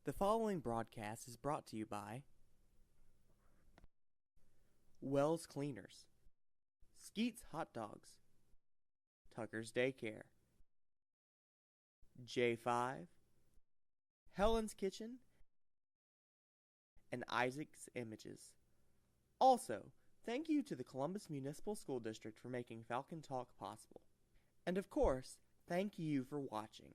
The following broadcast is brought to you by Wells Cleaners, Skeet's Hotdogs, Tucker's Daycare, J5, Helen's Kitchen, and Isaac's Images. Also, thank you to the Columbus Municipal School District for making Falcon Talk possible. And of course, thank you for watching.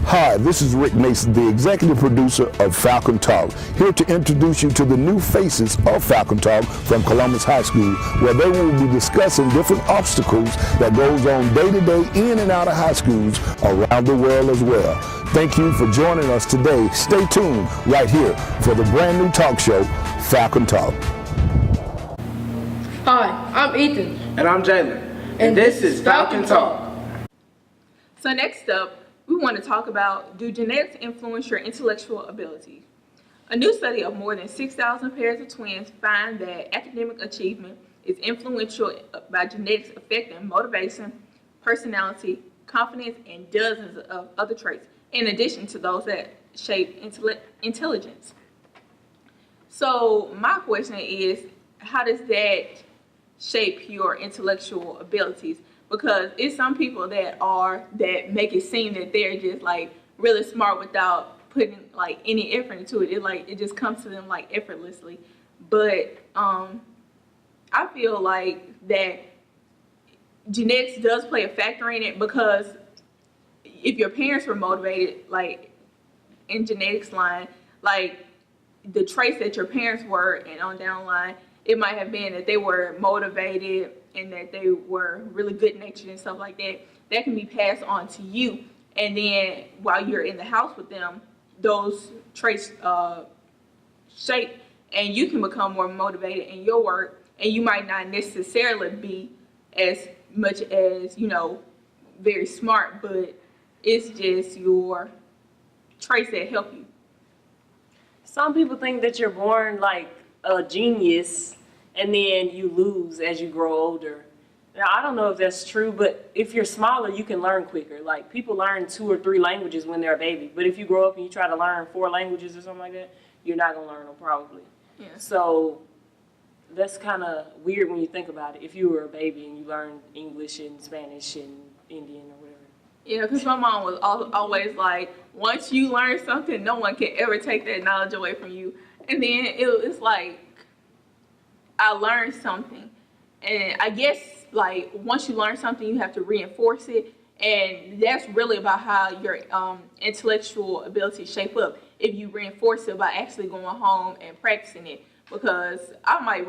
Hi, this is Rick Mason, the executive producer of Falcon Talk, here to introduce you to the new faces of Falcon Talk from Columbus High School, where they will be discussing different obstacles that goes on day to day in and out of high schools around the world as well. Thank you for joining us today. Stay tuned right here for the brand new talk show, Falcon Talk. Hi, I'm Ethan. And I'm Jalen. And this is Falcon Talk. So next up, we want to talk about, do genetics influence your intellectual abilities? A new study of more than 6,000 pairs of twins find that academic achievement is influential by genetics affecting motivation, personality, confidence, and dozens of other traits, in addition to those that shape intelligence. So my question is, how does that shape your intellectual abilities? Because it's some people that make it seem that they're just like really smart without putting like any effort into it. It just comes to them like effortlessly. But I feel like that genetics does play a factor in it, because if your parents were motivated, like in genetics line, like the traits that your parents were, and on down the line, it might have been that they were motivated and that they were really good natured and stuff like that. That can be passed on to you. And then while you're in the house with them, those traits shape, and you can become more motivated in your work. And you might not necessarily be as much as, very smart, but it's just your traits that help you. Some people think that you're born like a genius and then you lose as you grow older. Now, I don't know if that's true, but if you're smaller, you can learn quicker. Like, people learn 2 or 3 languages when they're a baby, but if you grow up and you try to learn 4 languages or something like that, you're not going to learn them probably. Yeah. So that's kind of weird when you think about it. If you were a baby and you learned English and Spanish and Indian or whatever. Yeah, because my mom was always like, once you learn something, no one can ever take that knowledge away from you. And then it's like, I learned something. And I guess, like, once you learn something, you have to reinforce it. And that's really about how your intellectual abilities shape up, if you reinforce it by actually going home and practicing it. Because I might,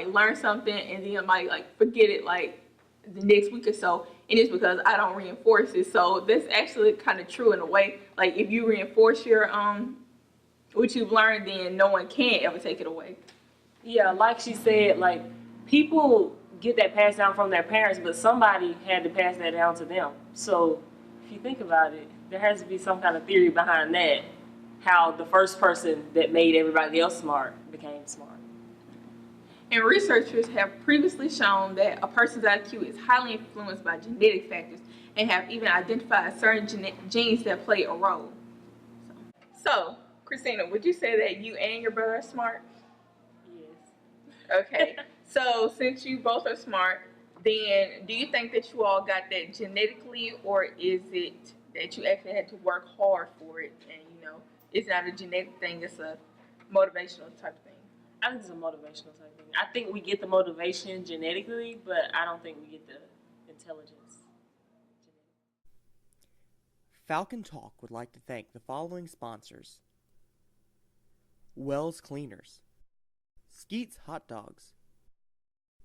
learn something and then I might, forget it, the next week or so. And it's because I don't reinforce it. So that's actually kind of true in a way. Like, if you reinforce your what you've learned, then no one can ever take it away. Yeah, like she said, like, people get that passed down from their parents, but somebody had to pass that down to them. So if you think about it, there has to be some kind of theory behind that, how the first person that made everybody else smart became smart. And researchers have previously shown that a person's IQ is highly influenced by genetic factors, and have even identified certain genes that play a role. So Christina, would you say that you and your brother are smart? Yes. Okay. So since you both are smart, then do you think that you all got that genetically, or is it that you actually had to work hard for it, and it's not a genetic thing, it's a motivational type of thing? I think it's a motivational type thing. I think we get the motivation genetically, but I don't think we get the intelligence. Falcon Talk would like to thank the following sponsors: Wells Cleaners, Skeet's Hotdogs,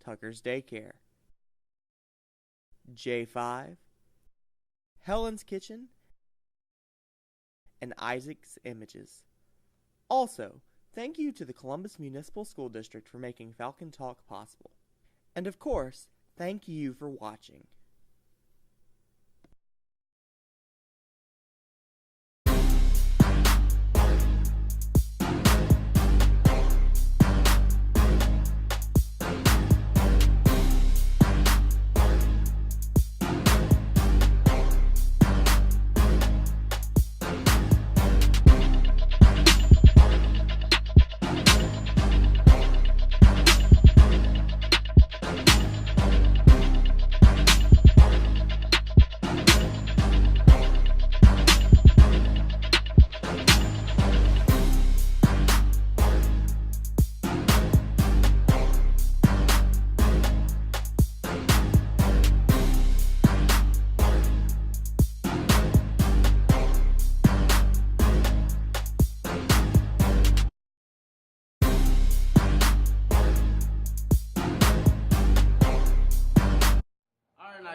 Tucker's Daycare, J5, Helen's Kitchen, and Isaac's Images. Also, thank you to the Columbus Municipal School District for making Falcon Talk possible. And of course, thank you for watching.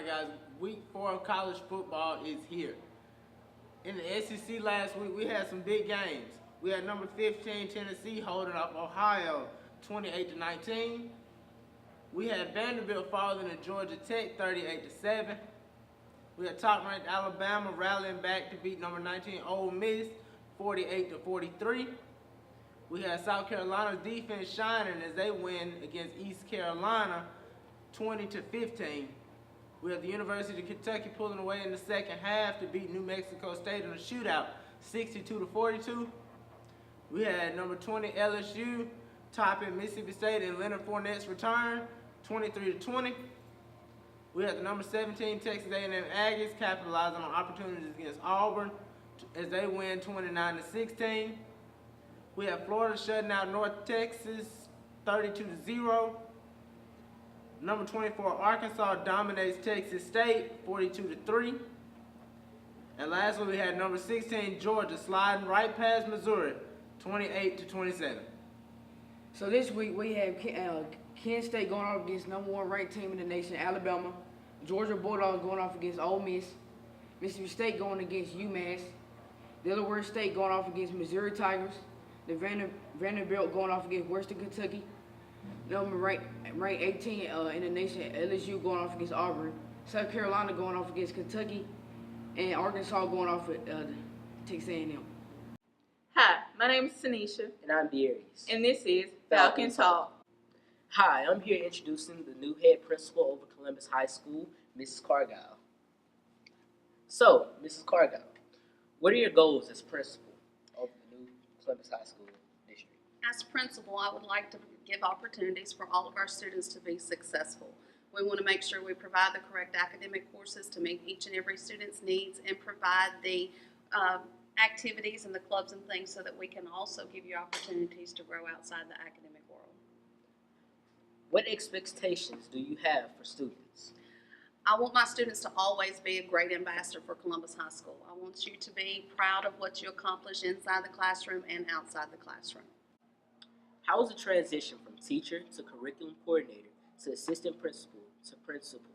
Guys, week 4 of college football is here. In the SEC last week, we had some big games. We had number 15 Tennessee holding up Ohio 28-19. We had Vanderbilt falling to Georgia Tech 38-7. We had top-ranked Alabama rallying back to beat number 19 Ole Miss 48-43. We had South Carolina's defense shining as they win against East Carolina 20-15. We have the University of Kentucky pulling away in the second half to beat New Mexico State in a shootout, 62-42. We had number 20 LSU topping Mississippi State in Leonard Fournette's return, 23-20. We had the number 17 Texas A&M Aggies capitalizing on opportunities against Auburn as they win 29-16. We had Florida shutting out North Texas 32-0. Number 24, Arkansas dominates Texas State, 42-3. And lastly, we had number 16, Georgia sliding right past Missouri, 28-27. So this week we have Kent State going off against number 1 ranked team in the nation, Alabama. Georgia Bulldogs going off against Ole Miss. Mississippi State going against UMass. Delaware State going off against Missouri Tigers. The Vanderbilt going off against Western Kentucky. Number ranked 18 in the nation, LSU going off against Auburn. South Carolina going off against Kentucky. And Arkansas going off with Texas A&M. Hi, my name is Tanisha. And I'm Darius. And this is Falcon Talk. Hi, I'm here introducing the new head principal over Columbus High School, Mrs. Cargile. So, Mrs. Cargile, what are your goals as principal of the new Columbus High School district? As principal, I would like to give opportunities for all of our students to be successful. We want to make sure we provide the correct academic courses to meet each and every student's needs and provide the activities and the clubs and things so that we can also give you opportunities to grow outside the academic world. What expectations do you have for students? I want my students to always be a great ambassador for Columbus High School. I want you to be proud of what you accomplish inside the classroom and outside the classroom. How is the transition from teacher to curriculum coordinator to assistant principal to principal?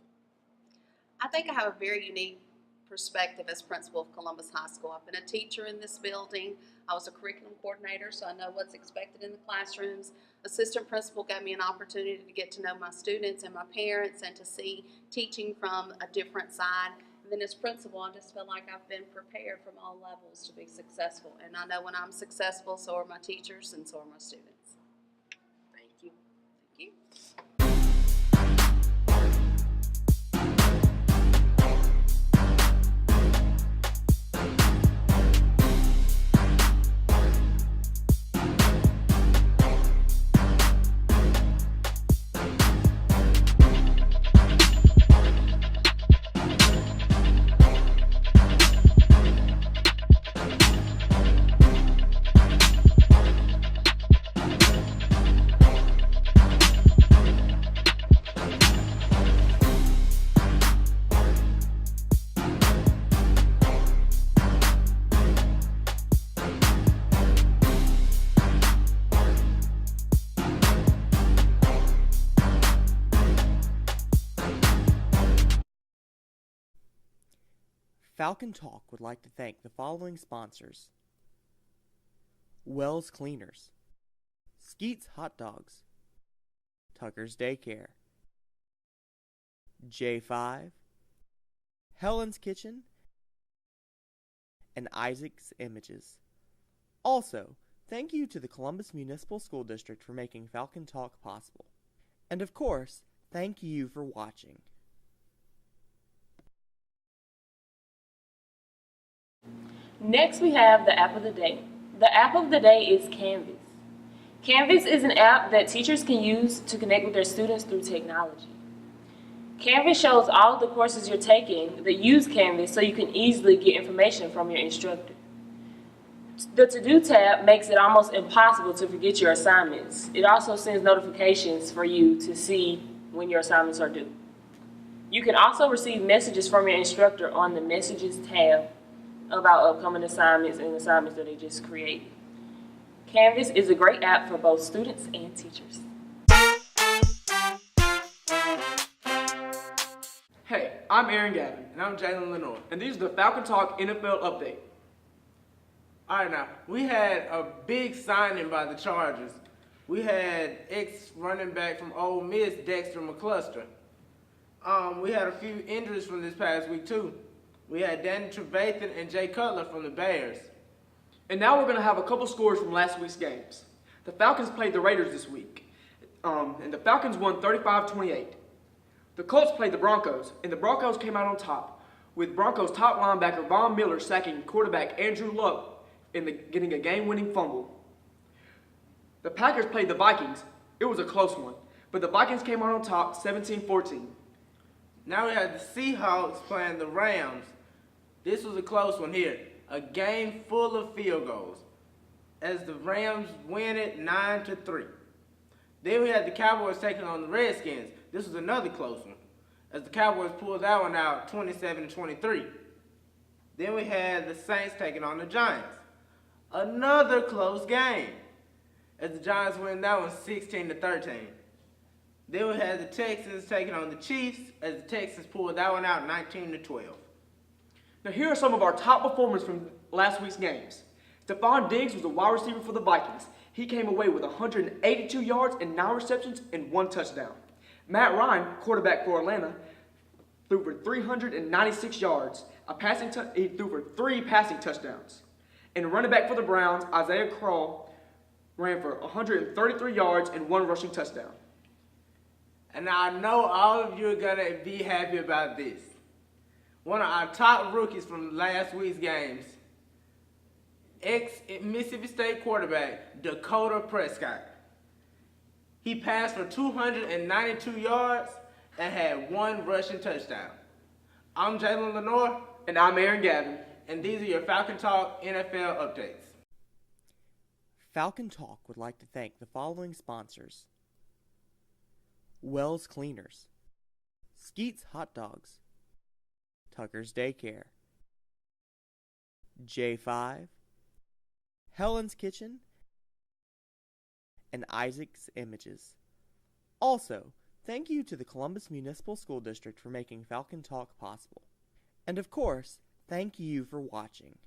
I think I have a very unique perspective as principal of Columbus High School. I've been a teacher in this building. I was a curriculum coordinator, so I know what's expected in the classrooms. Assistant principal gave me an opportunity to get to know my students and my parents and to see teaching from a different side. And then as principal, I just feel like I've been prepared from all levels to be successful. And I know when I'm successful, so are my teachers and so are my students. Thank you. Thank you. Falcon Talk would like to thank the following sponsors: Wells Cleaners, Skeet's Hotdogs, Tucker's Daycare, J5, Helen's Kitchen, and Isaac's Images. Also, thank you to the Columbus Municipal School District for making Falcon Talk possible. And of course, thank you for watching. Next, we have the app of the day. The app of the day is Canvas. Canvas is an app that teachers can use to connect with their students through technology. Canvas shows all of the courses you're taking that use Canvas so you can easily get information from your instructor. The To-Do tab makes it almost impossible to forget your assignments. It also sends notifications for you to see when your assignments are due. You can also receive messages from your instructor on the Messages tab about upcoming assignments and assignments that they just created. Canvas is a great app for both students and teachers. Hey, I'm Aaron Gavin. And I'm Jalen Lenore. And these are the Falcon Talk NFL update. All right, now, we had a big signing by the Chargers. We had ex-running back from Ole Miss, Dexter McCluster. We had a few injuries from this past week, too. We had Danny Trevathan and Jay Cutler from the Bears. And now we're going to have a couple scores from last week's games. The Falcons played the Raiders this week, and the Falcons won 35-28. The Colts played the Broncos, and the Broncos came out on top, with Broncos top linebacker Von Miller sacking quarterback Andrew Luck and getting a game-winning fumble. The Packers played the Vikings. It was a close one, but the Vikings came out on top 17-14. Now we have the Seahawks playing the Rams. This was a close one here. A game full of field goals, as the Rams win it 9-3. Then we had the Cowboys taking on the Redskins. This was another close one, as the Cowboys pulled that one out 27-23. Then we had the Saints taking on the Giants. Another close game, as the Giants win that one 16-13. Then we had the Texans taking on the Chiefs, as the Texans pulled that one out 19-12. Now here are some of our top performers from last week's games. Stephon Diggs was a wide receiver for the Vikings. He came away with 182 yards and 9 receptions and 1 touchdown. Matt Ryan, quarterback for Atlanta, threw for 396 yards. He threw for 3 passing touchdowns. And running back for the Browns, Isaiah Crowell, ran for 133 yards and 1 rushing touchdown. And I know all of you are going to be happy about this. One of our top rookies from last week's games, ex-Mississippi State quarterback, Dakota Prescott. He passed for 292 yards and had 1 rushing touchdown. I'm Jalen Lenore. And I'm Aaron Gavin. And these are your Falcon Talk NFL updates. Falcon Talk would like to thank the following sponsors: Wells Cleaners, Skeet's Hotdogs, Tucker's Daycare, J5, Helen's Kitchen, and Isaac's Images. Also, thank you to the Columbus Municipal School District for making Falcon Talk possible. And of course, thank you for watching.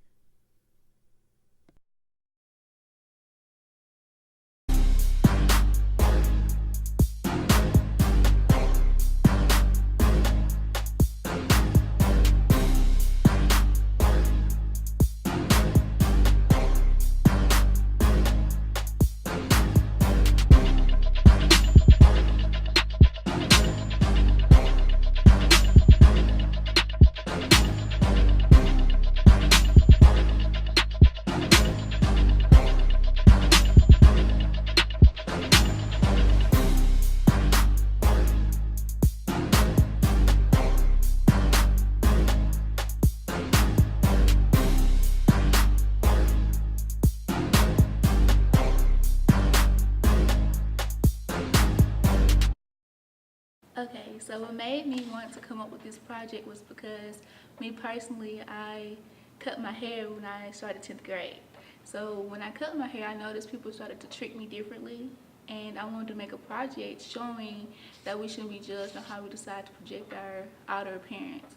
Okay, so what made me want to come up with this project was because me personally, I cut my hair when I started 10th grade. So when I cut my hair, I noticed people started to treat me differently, and I wanted to make a project showing that we shouldn't be judged on how we decide to project our outer appearance.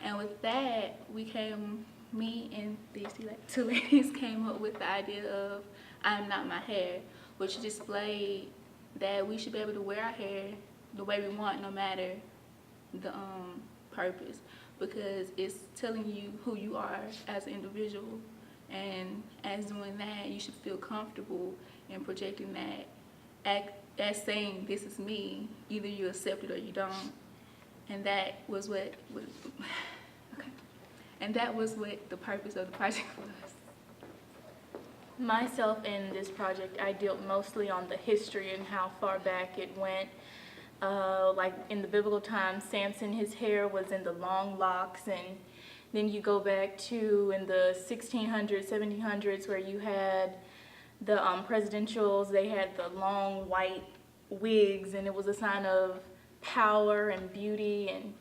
And with that, me and these two ladies came up with the idea of I'm Not My Hair, which displayed that we should be able to wear our hair the way we want, no matter the purpose, because it's telling you who you are as an individual, and as doing that, you should feel comfortable in projecting that as saying this is me. Either you accept it or you don't, and that was what okay, and that was what the purpose of the project was. Myself in this project, I dealt mostly on the history and how far back it went. Like in the biblical times, Samson, his hair was in the long locks, and then you go back to in the 1600s, 1700s, where you had the presidentials, they had the long white wigs, and it was a sign of power and beauty. And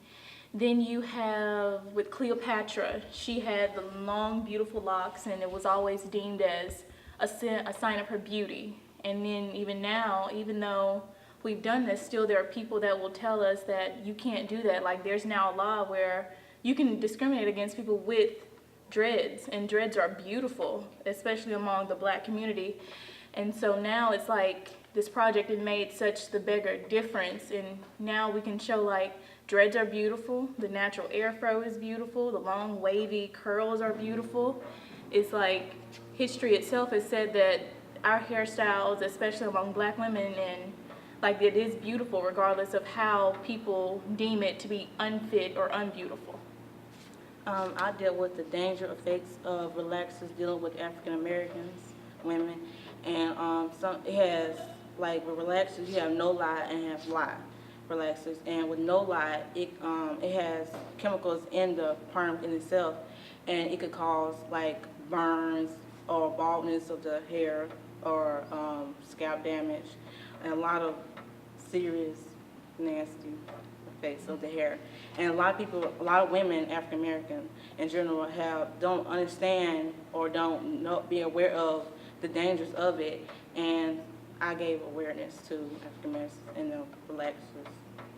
then you have with Cleopatra, she had the long, beautiful locks, and it was always deemed as a sign of her beauty. And then even now, even though we've done this, still there are people that will tell us that you can't do that. Like there's now a law where you can discriminate against people with dreads, and dreads are beautiful, especially among the Black community. And so now it's like this project has made such the bigger difference, and now we can show like dreads are beautiful, the natural afro is beautiful, the long wavy curls are beautiful. It's like history itself has said that our hairstyles, especially among Black women, and like it is beautiful regardless of how people deem it to be unfit or unbeautiful. I dealt with the danger effects of relaxers dealing with African Americans, women, and it has, like with relaxers, you have no lie and have lie relaxers, and with no lie, it has chemicals in the perm in itself, and it could cause like burns or baldness of the hair or scalp damage, and a lot of serious nasty effects of the hair. And a lot of women, African American in general, don't understand or don't be aware of the dangers of it. And I gave awareness to African Americans in the relaxers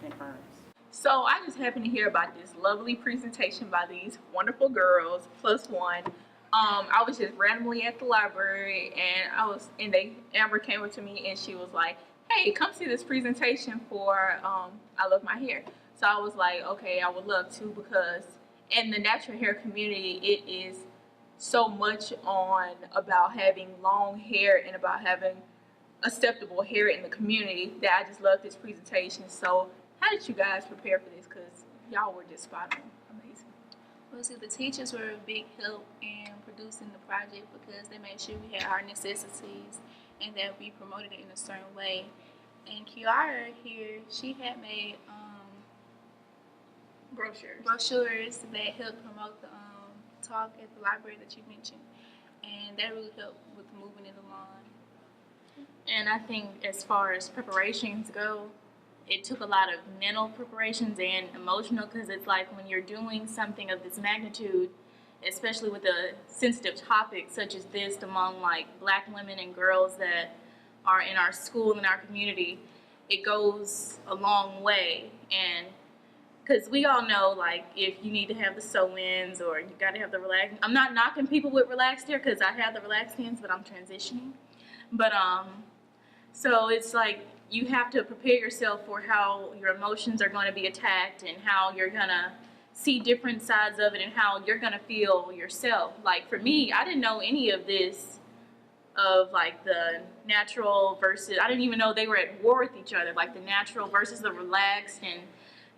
and perms. So I just happened to hear about this lovely presentation by these wonderful girls, plus one. I was just randomly at the library, and Amber came up to me and she was like, "Hey, come see this presentation for I Love My Hair." So I was like, okay, I would love to, because in the natural hair community, it is so much about having long hair and about having acceptable hair in the community that I just love this presentation. So how did you guys prepare for this? Because y'all were just spot on. Amazing. Well, see, the teachers were a big help in producing the project because they made sure we had our necessities and that we promoted it in a certain way. And Kiara here, she had made brochures that helped promote the talk at the library that you mentioned, and that really helped with moving it along. And I think as far as preparations go, it took a lot of mental preparations and emotional, because it's like when you're doing something of this magnitude, especially with a sensitive topic such as this among like Black women and girls that are in our school and our community, it goes a long way. And because we all know, like, if you need to have the sew-ins or you got to have the relax. I'm not knocking people with relaxed hair because I have the relaxed ends, but I'm transitioning. But so it's like you have to prepare yourself for how your emotions are going to be attacked and how you're going to see different sides of it and how you're going to feel yourself. Like for me, I didn't know any of this of like the natural versus, I didn't even know they were at war with each other, like the natural versus the relaxed and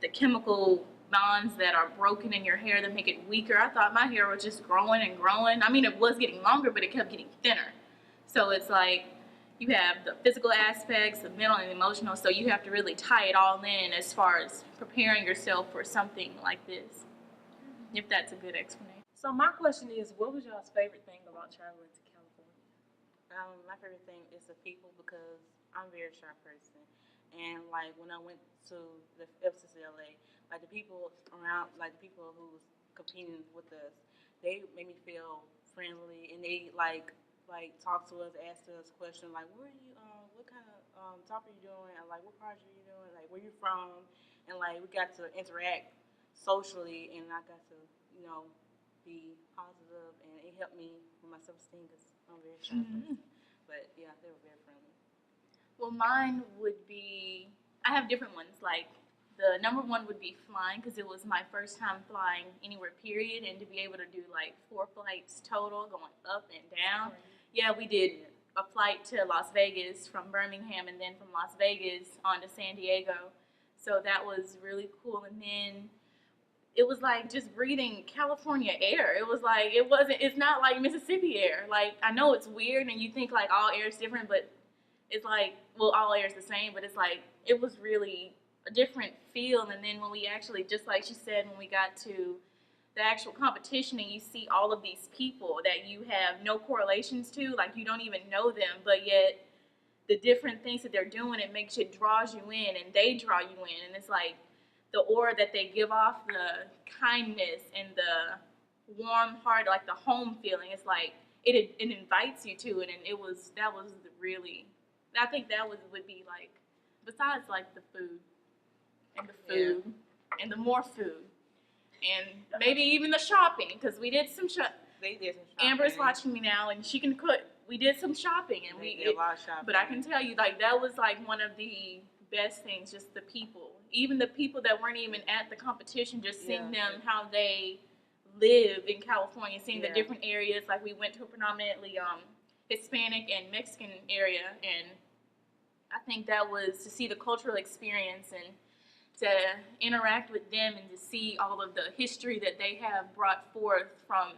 the chemical bonds that are broken in your hair that make it weaker. I thought my hair was just growing and growing. I mean, it was getting longer, but it kept getting thinner. So it's like you have the physical aspects, the mental and emotional, so you have to really tie it all in as far as preparing yourself for something like this, if that's a good explanation. So my question is, what was y'all's favorite thing about traveling to California? My favorite thing is the people, because I'm a very shy person. And like when I went to the FCCLA, like the people around, like the people who was competing with us, they made me feel friendly, and they like talk to us, ask us questions like, where are you, what kind of talk are you doing, and like what project are you doing, like where you from, and like we got to interact socially, and I got to, be positive, and it helped me with my self-esteem because I'm a very shy person. But yeah, they were very friendly. Well, mine would be, I have different ones. Like, the number one would be flying, because it was my first time flying anywhere, period, and to be able to do like 4 flights total, going up and down. Yeah, we did a flight to Las Vegas from Birmingham, and then from Las Vegas on to San Diego. So that was really cool. And then it was like just breathing California air. It was like, it's not like Mississippi air. Like, I know it's weird, and you think like all air is different, but it's like, well, all air is the same, but it's like, it was really a different feel. And then when we actually, just like she said, when we got to the actual competition and you see all of these people that you have no correlations to, like you don't even know them, but yet the different things that they're doing, it draws you in, and they draw you in. And it's like the aura that they give off, the kindness and the warm heart, like the home feeling. It's like, it invites you to it. And that was really, I think that would be like, besides like the food and the more food, and maybe even the shopping, because we did some shopping. They did some shopping. Amber's watching me now, and she can cook. We did some shopping, and we did a lot of shopping. But I can tell you, like, that was like one of the best things, just the people. Even the people that weren't even at the competition, just seeing them, how they live in California, seeing the different areas. Like, we went to a predominantly Hispanic and Mexican area, and I think that was to see the cultural experience and to interact with them and to see all of the history that they have brought forth from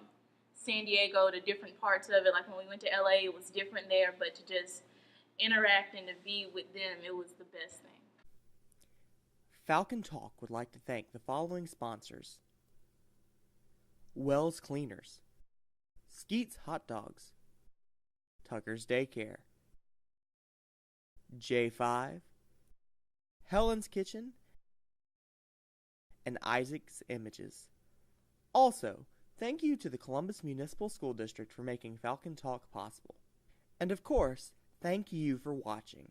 San Diego to different parts of it. Like when we went to LA, it was different there, but to just interact and to be with them, it was the best thing. Falcon Talk would like to thank the following sponsors: Wells Cleaners, Skeet's Hotdogs, Tucker's Daycare, J5, Helen's Kitchen, and Isaac's Images. Also, thank you to the Columbus Municipal School District for making Falcon Talk possible. And of course, thank you for watching.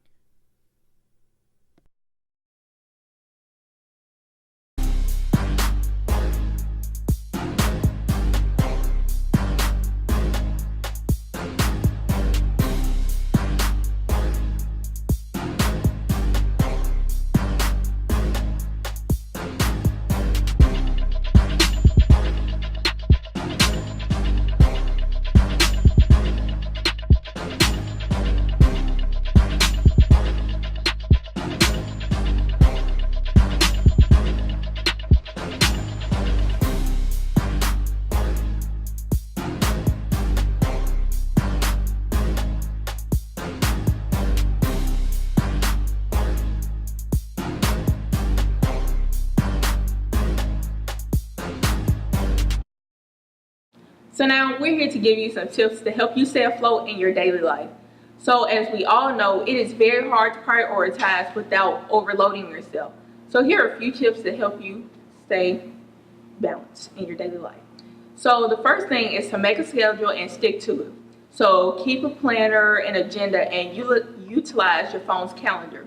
So now we're here to give you some tips to help you stay afloat in your daily life. So as we all know, it is very hard to prioritize without overloading yourself. So here are a few tips to help you stay balanced in your daily life. So the first thing is to make a schedule and stick to it. So keep a planner, an agenda, and utilize your phone's calendar.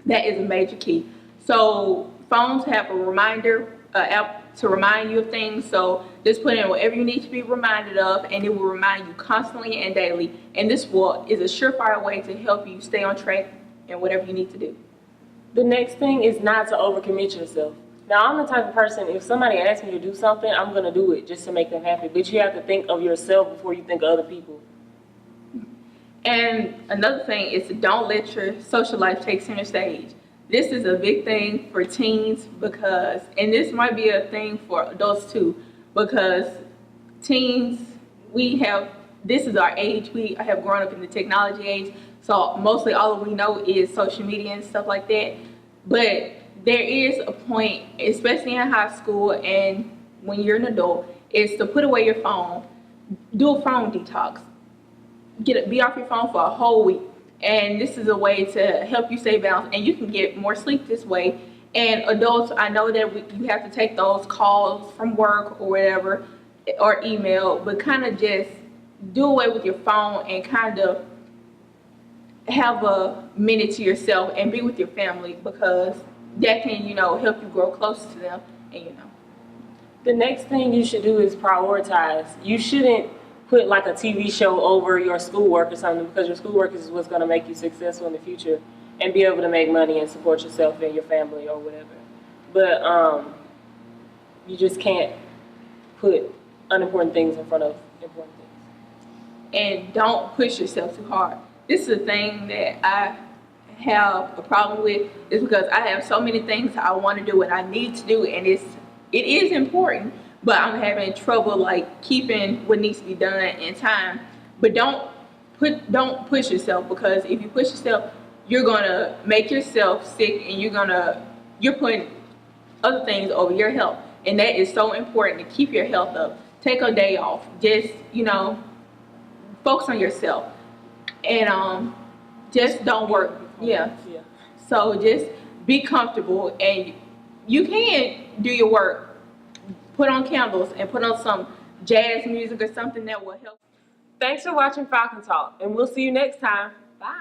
That is a major key. So phones have a reminder app to remind you of things. So just put in whatever you need to be reminded of, and it will remind you constantly and daily. And this is a surefire way to help you stay on track in whatever you need to do. The next thing is not to overcommit yourself. Now, I'm the type of person, if somebody asks me to do something, I'm going to do it just to make them happy. But you have to think of yourself before you think of other people. And another thing is to don't let your social life take center stage. This is a big thing for teens because, and this might be a thing for adults too, because teens, this is our age. We have grown up in the technology age, so mostly all we know is social media and stuff like that. But there is a point, especially in high school and when you're an adult, is to put away your phone, do a phone detox, be off your phone for a whole week. And this is a way to help you stay balanced, and you can get more sleep this way. And adults, I know that you have to take those calls from work or whatever, or email, but kind of just do away with your phone and kind of have a minute to yourself and be with your family, because that can, help you grow closer to them and, The next thing you should do is prioritize. You shouldn't put like a TV show over your schoolwork or something, because your schoolwork is what's going to make you successful in the future and be able to make money and support yourself and your family or whatever. But you just can't put unimportant things in front of important things. And don't push yourself too hard. This is a thing that I have a problem with, is because I have so many things I want to do and I need to do, and it is important, but I'm having trouble like keeping what needs to be done in time. But don't push yourself, because if you push yourself, you're gonna make yourself sick, and you're putting other things over your health, and that is so important to keep your health up. Take a day off. Just focus on yourself, and just don't work. Yeah. So just be comfortable, and you can do your work. Put on candles and put on some jazz music or something that will help. Thanks for watching Falcon Talk, and we'll see you next time. Bye.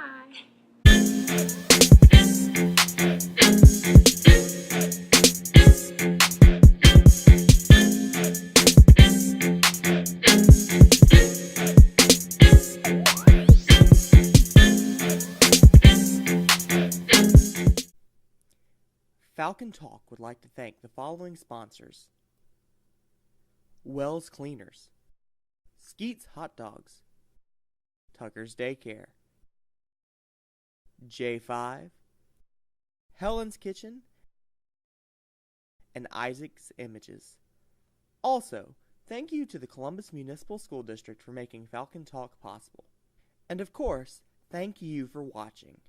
Falcon Talk would like to thank the following sponsors: Wells Cleaners, Skeet's Hotdogs, Tucker's Daycare, J5, Helen's Kitchen, and Isaac's Images. Also, thank you to the Columbus Municipal School District for making Falcon Talk possible. And of course, thank you for watching.